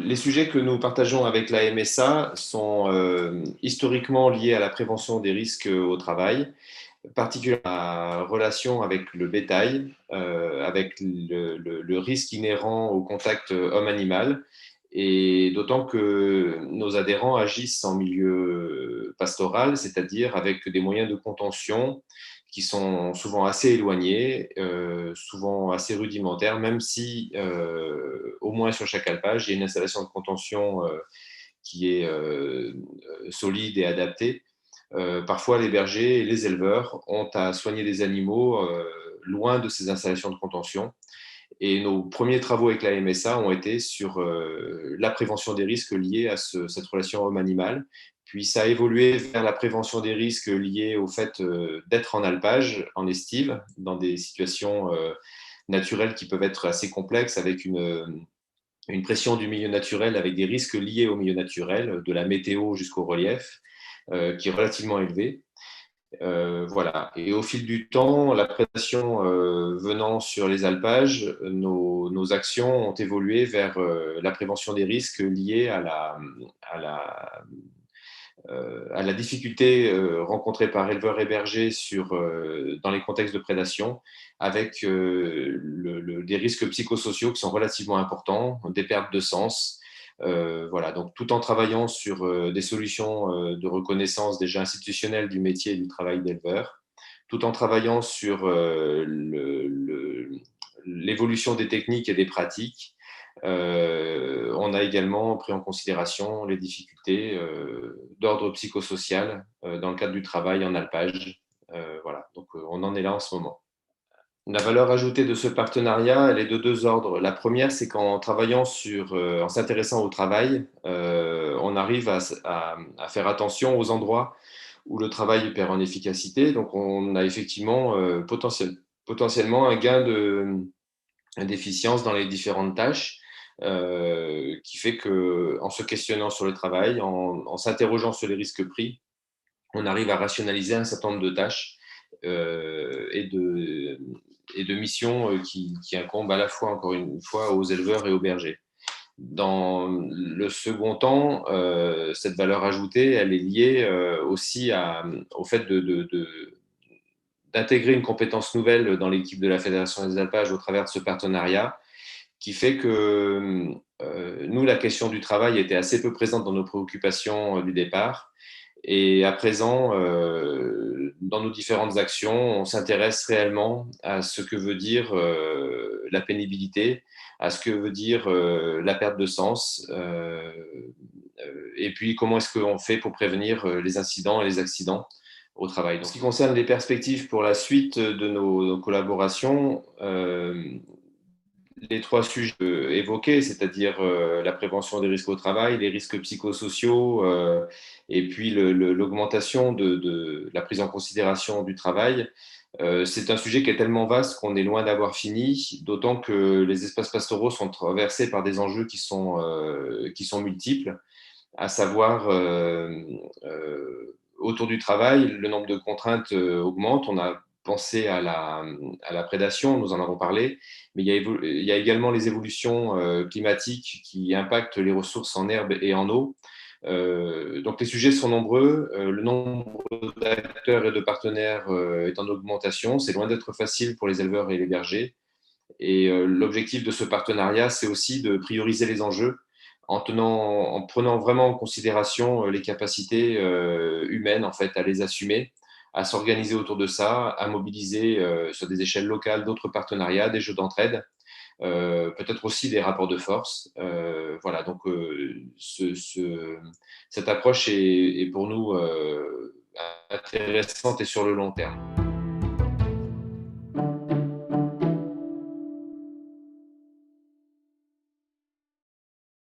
Les sujets que nous partageons avec la MSA sont historiquement liés à la prévention des risques au travail, particulièrement la relation avec le bétail, avec le risque inhérent au contact homme-animal, et d'autant que nos adhérents agissent en milieu pastoral, c'est-à-dire avec des moyens de contention qui sont souvent assez éloignés, souvent assez rudimentaires, même si, au moins sur chaque alpage, il y a une installation de contention qui est solide et adaptée. Parfois, les bergers et les éleveurs ont à soigner des animaux loin de ces installations de contention. Et nos premiers travaux avec la MSA ont été sur la prévention des risques liés à cette relation homme-animal. Puis ça a évolué vers la prévention des risques liés au fait d'être en alpage, en estive, dans des situations naturelles qui peuvent être assez complexes, avec une pression du milieu naturel, avec des risques liés au milieu naturel, de la météo jusqu'au relief, qui est relativement élevé. Voilà. Et au fil du temps, la prédation venant sur les alpages, nos actions ont évolué vers la prévention des risques liés à la, à la difficulté rencontrée par éleveurs et bergers dans les contextes de prédation, avec des risques psychosociaux qui sont relativement importants, des pertes de sens. Voilà, donc tout en travaillant sur des solutions de reconnaissance déjà institutionnelles du métier et du travail d'éleveur, tout en travaillant sur l'évolution des techniques et des pratiques. On a également pris en considération les difficultés d'ordre psychosocial dans le cadre du travail en alpage. Voilà, donc on en est là en ce moment. La valeur ajoutée de ce partenariat, elle est de deux ordres. La première, c'est qu'en travaillant en s'intéressant au travail, on arrive à faire attention aux endroits où le travail perd en efficacité. Donc, on a effectivement potentiellement un gain d'efficience dans les différentes tâches, qui fait que, en se questionnant sur le travail, en s'interrogeant sur les risques pris, on arrive à rationaliser un certain nombre de tâches et de missions qui incombent à la fois, encore une fois, aux éleveurs et aux bergers. Dans le second temps, cette valeur ajoutée, elle est liée aussi au fait d'intégrer une compétence nouvelle dans l'équipe de la Fédération des alpages au travers de ce partenariat, qui fait que nous, la question du travail était assez peu présente dans nos préoccupations du départ. Et à présent, dans nos différentes actions, on s'intéresse réellement à ce que veut dire la pénibilité, à ce que veut dire la perte de sens, et puis comment est-ce qu'on fait pour prévenir les incidents et les accidents au travail. Donc, en ce qui concerne les perspectives pour la suite de nos collaborations, les trois sujets évoqués, c'est-à-dire la prévention des risques au travail, les risques psychosociaux, et puis l'augmentation de la prise en considération du travail. C'est un sujet qui est tellement vaste qu'on est loin d'avoir fini, d'autant que les espaces pastoraux sont traversés par des enjeux qui sont multiples, à savoir autour du travail, le nombre de contraintes augmente. On a pensé à la prédation, nous en avons parlé, mais il y a également les évolutions climatiques qui impactent les ressources en herbe et en eau. Donc les sujets sont nombreux, le nombre d'acteurs et de partenaires est en augmentation, c'est loin d'être facile pour les éleveurs et les bergers. Et l'objectif de ce partenariat, c'est aussi de prioriser les enjeux en prenant vraiment en considération les capacités humaines, en fait, à les assumer, à s'organiser autour de ça, à mobiliser sur des échelles locales d'autres partenariats, des jeux d'entraide, peut-être aussi des rapports de force. Voilà, donc cette approche est pour nous intéressante et sur le long terme.